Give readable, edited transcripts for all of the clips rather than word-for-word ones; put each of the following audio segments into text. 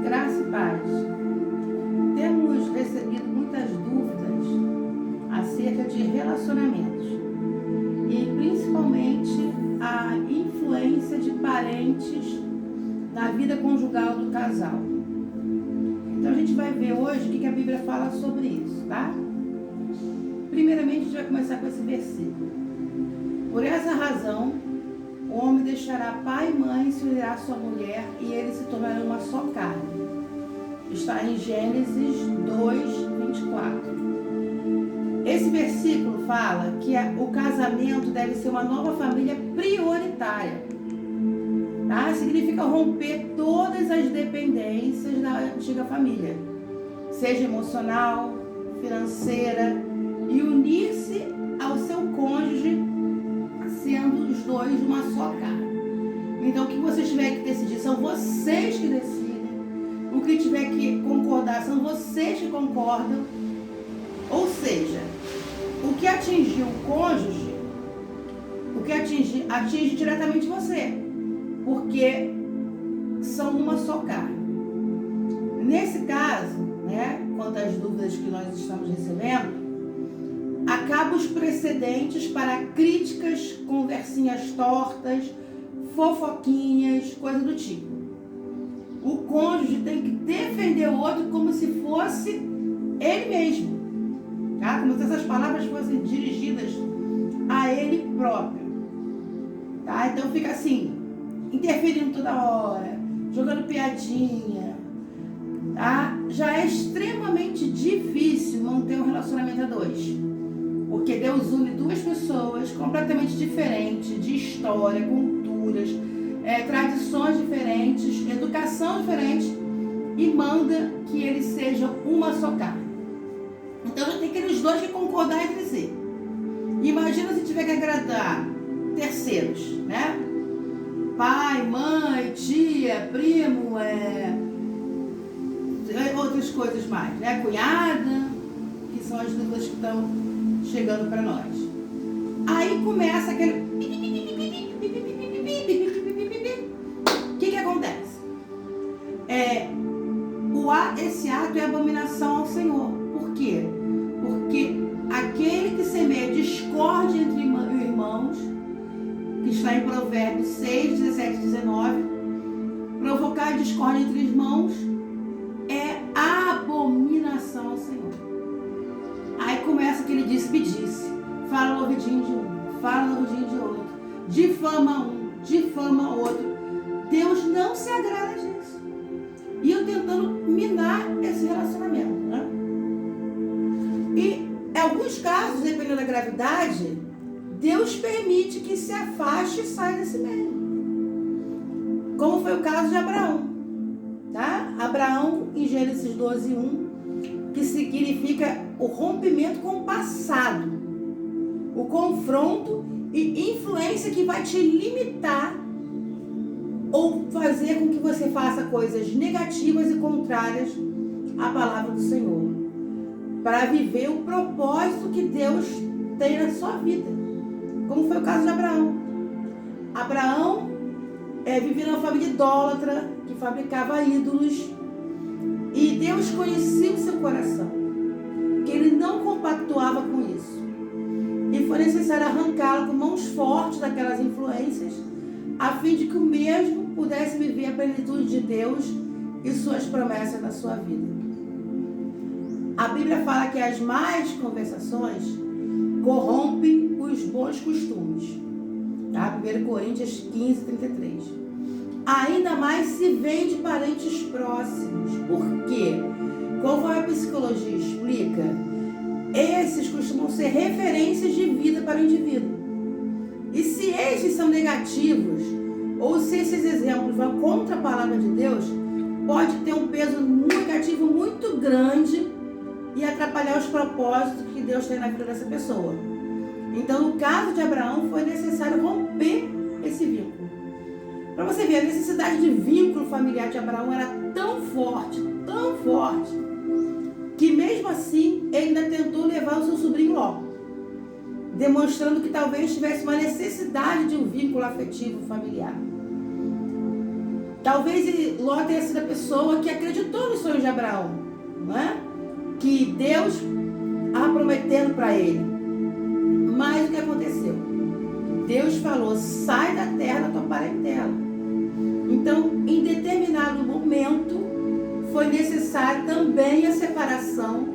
Graça e paz. Temos recebido muitas dúvidas acerca de relacionamentos e principalmente a influência de parentes na vida conjugal do casal. Então a gente vai ver hoje o que a Bíblia fala sobre isso, tá? Primeiramente a gente vai começar com esse versículo. Por essa razão, o homem deixará pai e mãe, se unirá à sua mulher e eles se tornarão uma só carne. Está em Gênesis 2:24. Esse versículo fala que o casamento deve ser uma nova família prioritária. Tá? Significa romper todas as dependências da antiga família, seja emocional, financeira, e unir-se ao seu cônjuge, sendo os dois uma só carne. Então, o que vocês tiverem que decidir são vocês que decidem. O que tiver que concordar são vocês que concordam. Ou seja, o que atingir o cônjuge, o que atinge diretamente você, porque são uma só carne. Nesse caso, né, quanto às dúvidas que nós estamos recebendo, acabam os precedentes para críticas, conversinhas tortas, fofoquinhas, coisa do tipo. O cônjuge tem que defender o outro como se fosse ele mesmo, tá? Como se essas palavras fossem dirigidas a ele próprio, tá? Então fica assim, interferindo toda hora, jogando piadinha, tá? Já é extremamente difícil manter um relacionamento a dois. Porque Deus une duas pessoas completamente diferentes, de história, culturas, tradições diferentes, educação diferente, e manda que eles sejam uma só carne. Então já tem aqueles dois que concordar entre si. Imagina se tiver que agradar terceiros, né? Pai, mãe, tia, primo, outras coisas mais, né? Cunhada, que são as dúvidas que estão chegando para nós. Aí começa aquele... O que acontece? Esse ato é abominação ao Senhor. Por quê? Porque aquele que semeia discórdia entre irmãos, que está em Provérbios 6, 17 e 19, provocar discórdia entre irmãos é abominação ao Senhor. Aí começa que ele disse-me-disse, fala no ouvidinho de um, fala no ouvidinho de outro, difama um, difama outro. Deus não se agrada disso. E eu tentando minar esse relacionamento, né? E em alguns casos, dependendo da gravidade, Deus permite que se afaste e saia desse meio. Como foi o caso de Abraão, tá? Abraão, em Gênesis 12:1, que significa o rompimento com o passado, o confronto e influência que vai te limitar ou fazer com que você faça coisas negativas e contrárias à palavra do Senhor, para viver o propósito que Deus tem na sua vida, como foi o caso de Abraão. Abraão vivia numa família idólatra, que fabricava ídolos, e Deus conhecia o seu coração, que ele não compactuava com isso. E foi necessário arrancá-lo com mãos fortes daquelas influências, a fim de que o mesmo pudesse viver a plenitude de Deus e suas promessas na sua vida. A Bíblia fala que as más conversações corrompem os bons costumes. Tá? 1 Coríntios 15:33. Ainda mais se vem de parentes próximos. Por quê? Conforme a psicologia explica, esses costumam ser referências de vida para o indivíduo. E se estes são negativos, ou se esses exemplos vão contra a palavra de Deus, pode ter um peso negativo muito grande e atrapalhar os propósitos que Deus tem na vida dessa pessoa. Então, no caso de Abraão, foi necessário romper esse vínculo. Para você ver, a necessidade de vínculo familiar de Abraão era tão forte, que mesmo assim, ele ainda tentou levar o seu sobrinho Ló, demonstrando que talvez tivesse uma necessidade de um vínculo afetivo familiar. Talvez Ló tenha sido a pessoa que acreditou nos sonhos de Abraão, não é? Que Deus estava prometendo para ele. Mas o que aconteceu? Deus falou, sai da terra da tua parentela. Então, em determinado momento, foi necessário também a separação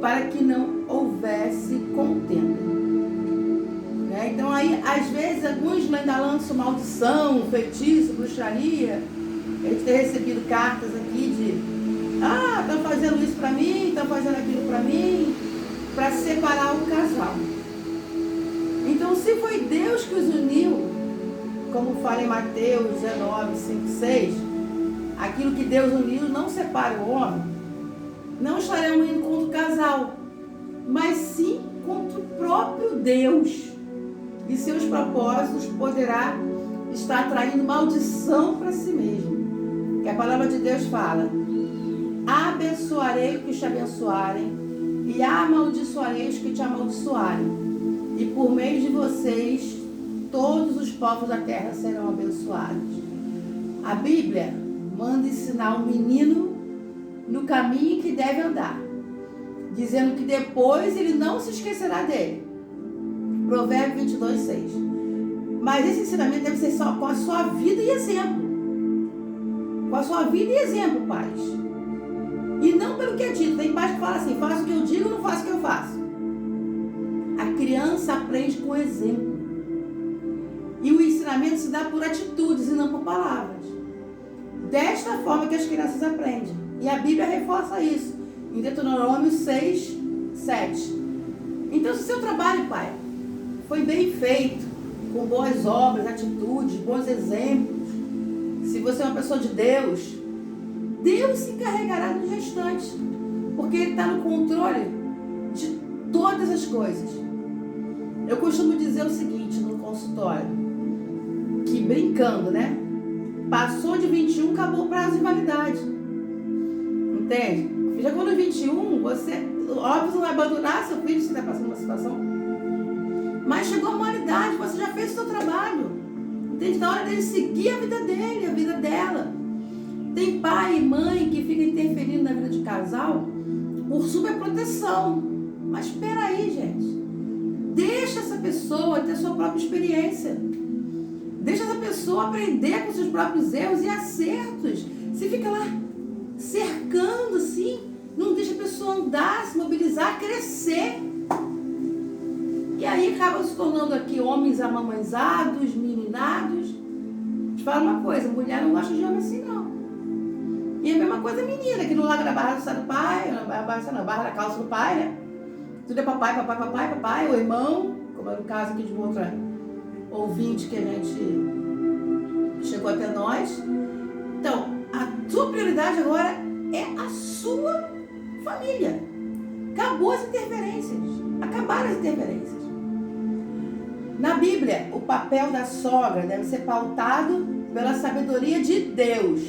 para que não houvesse contenda. Então aí, às vezes, alguns ainda lançam maldição, feitiço, bruxaria. A gente tem recebido cartas aqui de estão fazendo isso para mim, estão fazendo aquilo para mim, para separar o casal. Então, se foi Deus que os uniu, como fala em Mateus 19, 5, 6, aquilo que Deus uniu não separa o homem, não estaremos indo contra o casal, mas sim contra o próprio Deus. E seus propósitos poderá estar atraindo maldição para si mesmo. Que a palavra de Deus fala, abençoarei os que te abençoarem e amaldiçoarei os que te amaldiçoarem. E por meio de vocês, todos os povos da terra serão abençoados. A Bíblia manda ensinar o menino no caminho que deve andar, dizendo que depois ele não se esquecerá dele. Provérbio 22, 6. Mas esse ensinamento deve ser só com a sua vida e exemplo. Com a sua vida e exemplo, pais. E não pelo que é dito. Tem pais que falam assim, faço o que eu digo, não faço o que eu faço. A criança aprende com exemplo. E o ensinamento se dá por atitudes e não por palavras. Desta forma que as crianças aprendem. E a Bíblia reforça isso. Em Deuteronômio 6, 7. Então, se o seu trabalho, pai, foi bem feito, com boas obras, atitudes, bons exemplos, se você é uma pessoa de Deus, Deus se encarregará do restante, porque Ele está no controle de todas as coisas. Eu costumo dizer o seguinte no consultório, que brincando, né? Passou de 21, acabou o prazo de validade. Entende? Chegou no 21, você, óbvio, não vai abandonar seu filho se está passando uma situação. Mas chegou a uma idade, você já fez o seu trabalho. Entende? Na hora dele seguir a vida dele, a vida dela. Tem pai e mãe que ficam interferindo na vida de casal por superproteção. Mas espera aí, gente. Deixa essa pessoa ter sua própria experiência. Deixa essa pessoa aprender com seus próprios erros e acertos. Você fica lá cercando assim, não deixa a pessoa andar, se mobilizar, crescer. E aí acabam se tornando aqui homens amamãezados, meninados. Te falo uma coisa, mulher não gosta de homem assim não. E a mesma coisa menina, que não larga da barra do pai, barra da calça do pai, né? Tudo é papai, o irmão, como é no caso aqui de uma outra ouvinte que a gente chegou até nós. Então, a sua prioridade agora é a sua família. Acabou as interferências. Acabaram as interferências. Na Bíblia, o papel da sogra deve ser pautado pela sabedoria de Deus,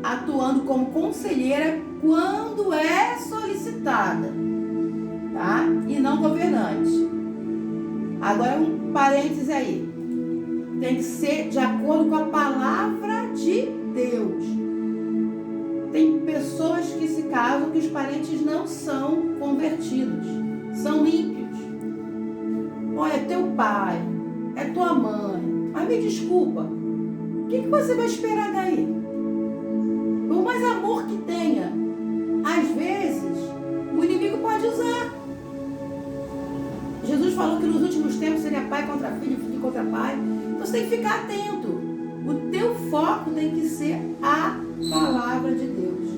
atuando como conselheira quando é solicitada, tá? E não governante. Agora um parêntese aí. Tem que ser de acordo com a palavra de Deus. Tem pessoas que se casam que os parentes não são convertidos, são ímpios. Olha, é teu pai, é tua mãe, mas me desculpa, o que você vai esperar daí? Por mais amor que tenha, às vezes o inimigo pode usar. Jesus falou que nos últimos tempos seria pai contra filho, filho contra pai. Então você tem que ficar atento. O teu foco tem que ser a palavra de Deus.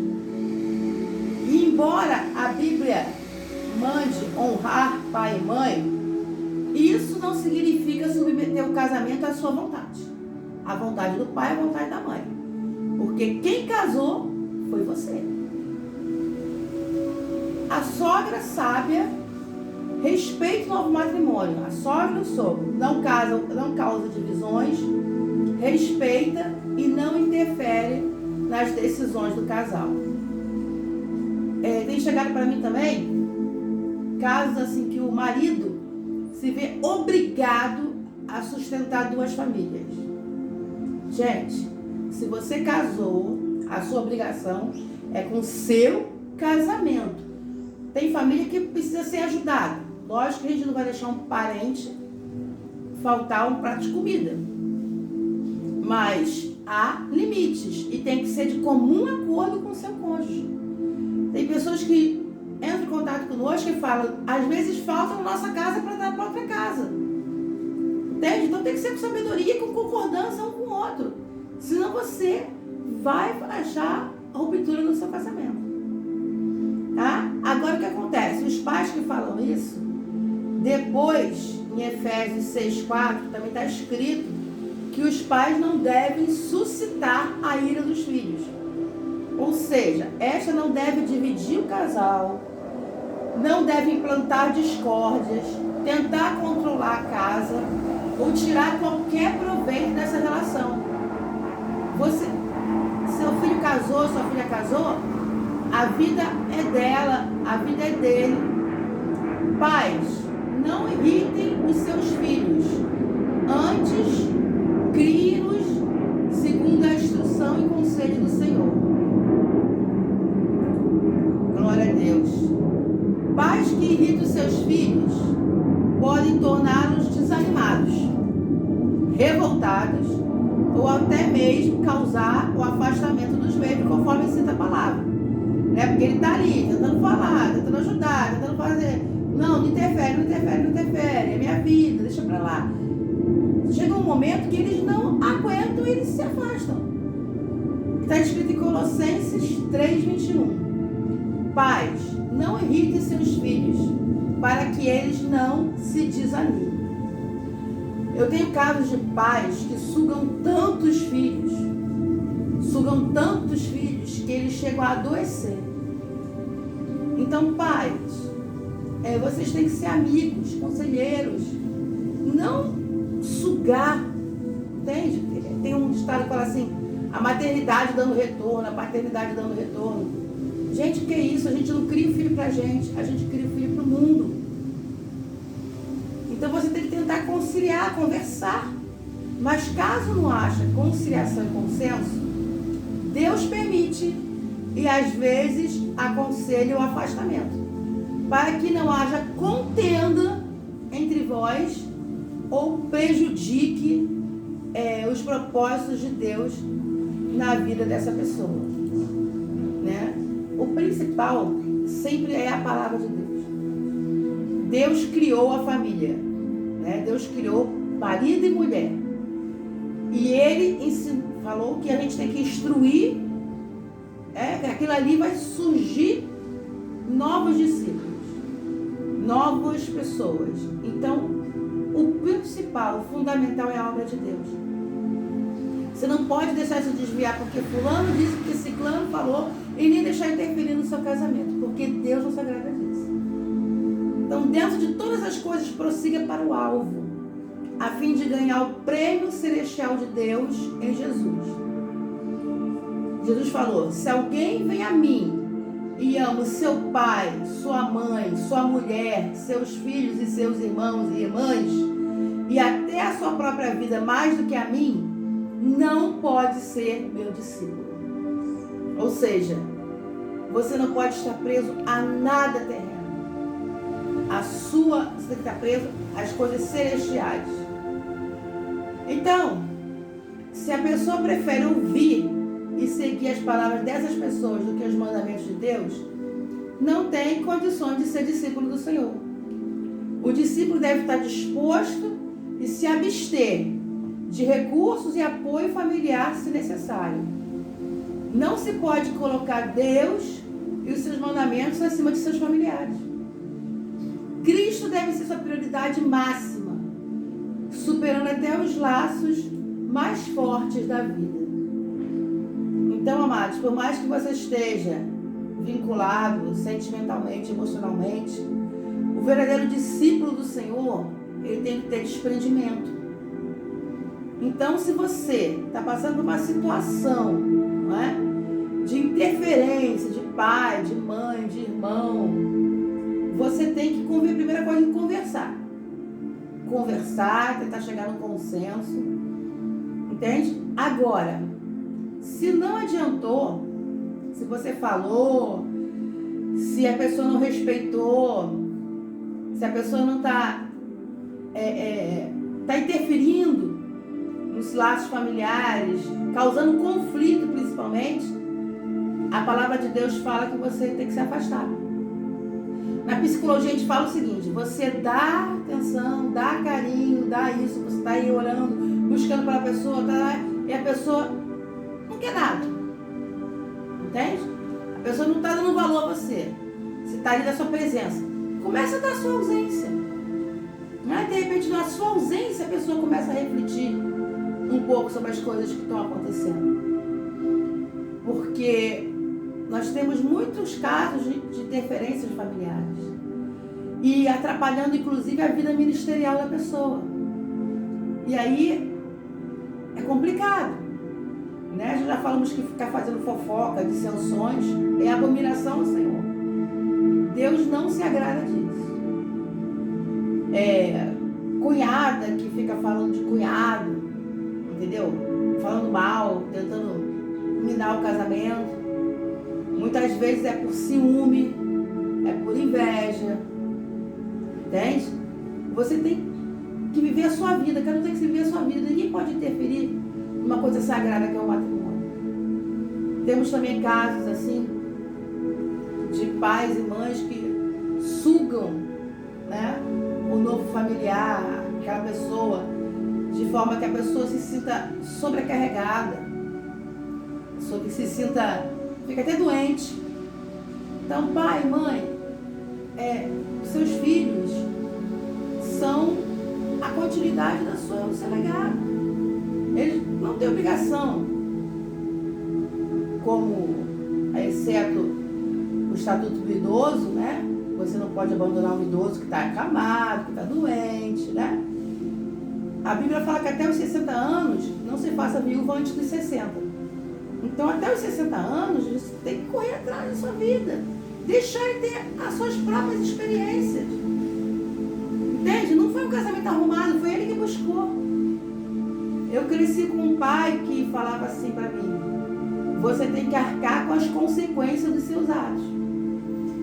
E embora a Bíblia mande honrar pai e mãe, isso não significa submeter o casamento à sua vontade. A vontade do pai é a vontade da mãe. Porque quem casou foi você. A sogra sábia respeita o novo matrimônio. A sogra e o sogro não causa divisões, respeita e não interfere nas decisões do casal. Tem chegado para mim também casos assim que o marido se vê obrigado a sustentar duas famílias. Gente, Se você casou, a sua obrigação é com o seu casamento. Tem família que precisa ser ajudada. Lógico que a gente não vai deixar um parente faltar um prato de comida. Mas há limites e tem que ser de comum acordo com o seu cônjuge. Tem pessoas que entram em contato conosco e falam, às vezes falta na nossa casa para dar para outra casa. Entende? Então tem que ser com sabedoria e com concordância um com o outro. Senão você vai achar ruptura no seu casamento. Tá? Agora o que acontece? Os pais que falam isso, depois, em Efésios 6,4, também está escrito que os pais não devem suscitar a ira dos filhos. Ou seja, esta não deve dividir o casal, não deve implantar discórdias, tentar controlar a casa ou tirar qualquer proveito dessa relação. Seu filho casou, sua filha casou, a vida é dela, a vida é dele. Pais, não irritem os seus filhos. Antes, crie-nos segundo a instrução e conselho do Senhor. Glória a Deus. Pais que irritam os seus filhos podem torná-los desanimados, revoltados ou até mesmo causar o afastamento dos membros, conforme cita a palavra. Né? Porque ele está ali, tentando falar, tentando ajudar, tentando fazer. Não interfere, é minha vida, deixa pra lá. Chega um momento que eles não aguentam e eles se afastam. Está escrito em Colossenses 3,21. Pais, não irritem seus filhos, para que eles não se desanimem. Eu tenho casos de pais que sugam tantos filhos, que eles chegam a adoecer. Então, pais, vocês têm que ser amigos, conselheiros, não sugar, entende? Tem um ditado que fala assim, a maternidade dando retorno, a paternidade dando retorno. Gente, o que é isso? A gente não cria o filho pra gente, a gente cria o filho pro mundo. Então você tem que tentar conciliar, conversar. Mas caso não haja conciliação e consenso, Deus permite e às vezes aconselha o afastamento, para que não haja contenda entre vós ou prejudique os propósitos de Deus na vida dessa pessoa. Né? O principal sempre é a palavra de Deus. Deus criou a família. Né? Deus criou marido e mulher. E Ele falou que a gente tem que instruir, aquilo ali vai surgir novos discípulos, novas pessoas. Então, o principal, o fundamental é a obra de Deus. Você não pode deixar se desviar porque fulano disse, porque ciclano falou, e nem deixar interferir no seu casamento, porque Deus não se agrada disso. Então, dentro de todas as coisas, prossiga para o alvo, a fim de ganhar o prêmio celestial de Deus em Jesus. Jesus falou, se alguém vem a mim e ama seu pai, sua mãe, sua mulher, seus filhos e seus irmãos e irmãs, e até a sua própria vida mais do que a mim, não pode ser meu discípulo. Ou seja, você não pode estar preso a nada terreno. Você tem que estar preso às coisas celestiais. Então, se a pessoa prefere ouvir e seguir as palavras dessas pessoas do que os mandamentos de Deus, não tem condições de ser discípulo do Senhor. O discípulo deve estar disposto e se abster de recursos e apoio familiar, se necessário. Não se pode colocar Deus e os seus mandamentos acima de seus familiares. Cristo deve ser sua prioridade máxima, superando até os laços mais fortes da vida. Então, amados, por mais que você esteja vinculado sentimentalmente, emocionalmente, o verdadeiro discípulo do Senhor, ele tem que ter desprendimento. Então, se você está passando por uma situação, não é, de interferência de pai, de mãe, de irmão, você tem que, primeira coisa, conversar. Conversar, tentar chegar num consenso. Entende? Agora, Se não adiantou, se você falou, se a pessoa não respeitou, se a pessoa não está interferindo nos laços familiares, causando conflito principalmente, a palavra de Deus fala que você tem que se afastar. Na psicologia a gente fala o seguinte: você dá atenção, dá carinho, dá isso, você está aí orando, buscando pela pessoa, e a pessoa não quer nada. Entende? A pessoa não está dando valor a você. Você está ali na sua presença. Começa a dar a sua ausência. Né? De repente, na sua ausência, a pessoa começa a refletir um pouco sobre as coisas que estão acontecendo. Porque nós temos muitos casos de interferências familiares. E atrapalhando, inclusive, a vida ministerial da pessoa. E aí, é complicado. Né? Já falamos que ficar fazendo fofoca, dissensões, é abominação ao Senhor. Deus não se agrada disso. Cunhada que fica falando de cunhado, entendeu? Falando mal, tentando minar o casamento. Muitas vezes é por ciúme, é por inveja. Entende? Você tem que viver a sua vida, cada um tem que viver a sua vida. Ninguém pode interferir numa coisa sagrada que é o matrimônio. Temos também casos assim de pais e mães que sugam, né, o novo familiar, aquela pessoa, de forma que a pessoa se sinta sobrecarregada, que se sinta, fica até doente. Então, pai, mãe, seus filhos são a continuidade do seu legado. Eles não têm obrigação, como, exceto o estatuto do idoso, né? Você não pode abandonar um idoso que está acamado, que está doente, né? A Bíblia fala que até os 60 anos não se faça viúva antes dos 60. Então, até os 60 anos, você tem que correr atrás da sua vida. Deixar ele ter as suas próprias experiências. Entende? Não foi um casamento arrumado, foi ele que buscou. Eu cresci com um pai que falava assim para mim: você tem que arcar com as consequências dos seus atos.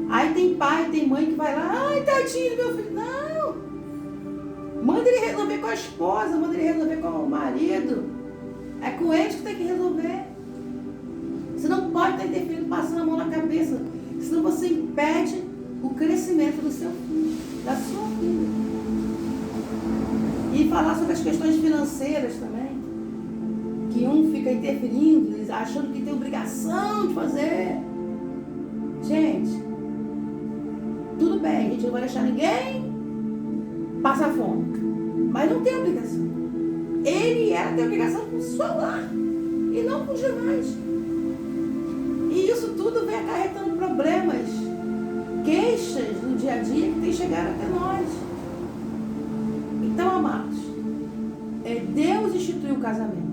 Aí tem pai, tem mãe que vai lá: ai, tadinho do meu filho. Não! Manda ele resolver com a esposa, manda ele resolver com o marido. É com eles que tem que resolver. Você não pode estar interferindo, passando a mão na cabeça. Senão você impede o crescimento do seu filho, da sua filha. E falar sobre as questões financeiras também. Que um fica interferindo, achando que tem obrigação de fazer. Gente, tudo bem, a gente não vai deixar ninguém passar fome. Mas não tem obrigação. Ele e ela têm obrigação com o seu lar e não com os demais. E isso tudo vem acarretando problemas, queixas no dia a dia que tem chegado até nós. Então, amados, Deus instituiu o casamento.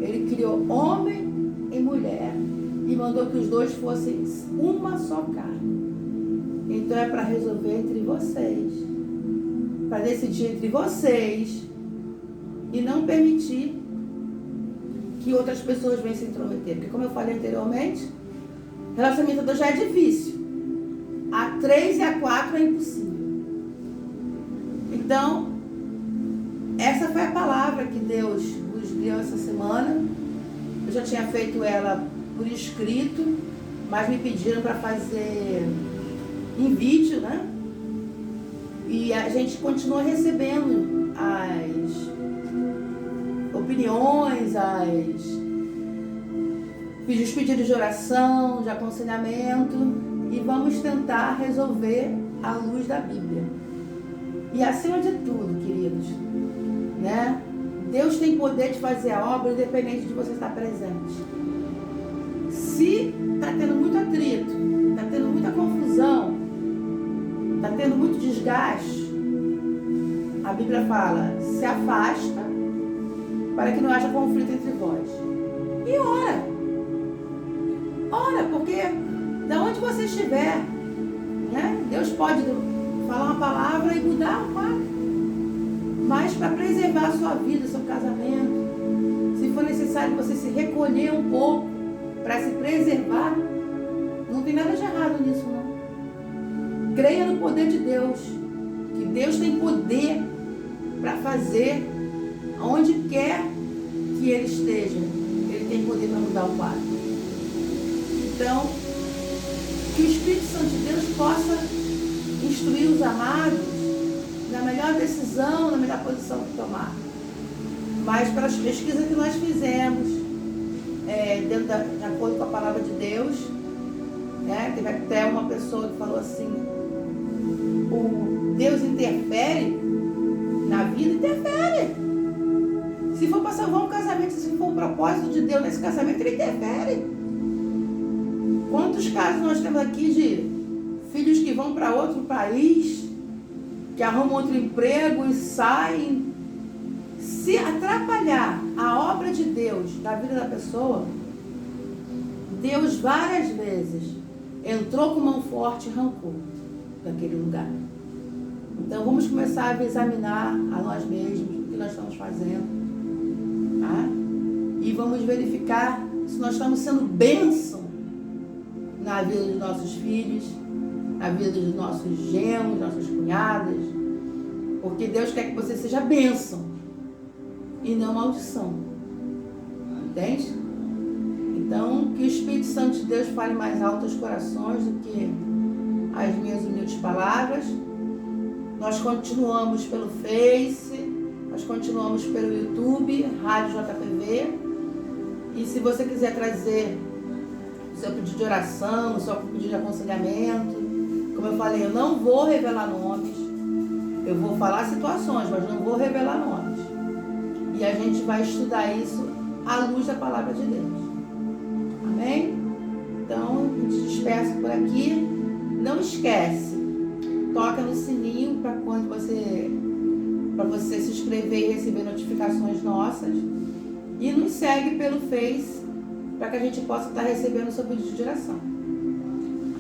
Ele criou homem e mulher e mandou que os dois fossem uma só carne. Então é para resolver entre vocês, para decidir entre vocês e não permitir que outras pessoas venham se intrometer. Porque, como eu falei anteriormente, relacionamento já é difícil. A 3 e a 4 é impossível. Então, essa foi a palavra que Deus nos deu essa semana. Eu já tinha feito ela por escrito, mas me pediram para fazer em vídeo, né? E a gente continua recebendo as opiniões, os pedidos de oração, de aconselhamento, e vamos tentar resolver à luz da Bíblia. E acima de tudo, queridos, né? Deus tem poder de fazer a obra independente de você estar presente. Se está tendo muito atrito, está tendo muita confusão, está tendo muito desgaste, a Bíblia fala: se afasta para que não haja conflito entre vós. E ora. Ora, porque da onde você estiver, né? Deus pode falar uma palavra e mudar o quadro. Mas para preservar a sua vida, seu casamento, se for necessário você se recolher um pouco, para se preservar, não tem nada de errado nisso, não. Creia no poder de Deus, que Deus tem poder para fazer onde quer que Ele esteja. Ele tem poder para mudar o quadro. Então, que o Espírito Santo de Deus possa instruir os amados na melhor decisão, na melhor posição que tomar. Mas pelas pesquisas que nós fizemos, de acordo com a palavra de Deus, né, teve até uma pessoa que falou assim, o Deus interfere na vida, interfere. Se for para salvar um casamento, se for um propósito de Deus nesse casamento, Ele interfere. Quantos casos nós temos aqui de filhos que vão para outro país, que arrumam outro emprego e saem? Se atrapalhar a obra de Deus na vida da pessoa, Deus várias vezes entrou com mão forte e arrancou daquele lugar. Então vamos começar a examinar a nós mesmos, o que nós estamos fazendo, tá? E vamos verificar se nós estamos sendo bênção na vida dos nossos filhos, na vida dos nossos genros, nossas cunhadas, porque Deus quer que você seja bênção e não maldição, entende? Então, que o Espírito Santo de Deus fale mais alto aos corações do que as minhas humildes palavras. Nós continuamos pelo Face, nós continuamos pelo YouTube, Rádio JPV. E se você quiser trazer o seu pedido de oração, o seu pedido de aconselhamento, como eu falei, eu não vou revelar nomes, eu vou falar situações, mas não vou revelar nomes. E a gente vai estudar isso à luz da palavra de Deus. Amém? Então, eu te despeço por aqui. Não esquece, toca no sininho para você se inscrever e receber notificações nossas. E nos segue pelo Face para que a gente possa estar recebendo o seu pedido de oração.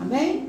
Amém?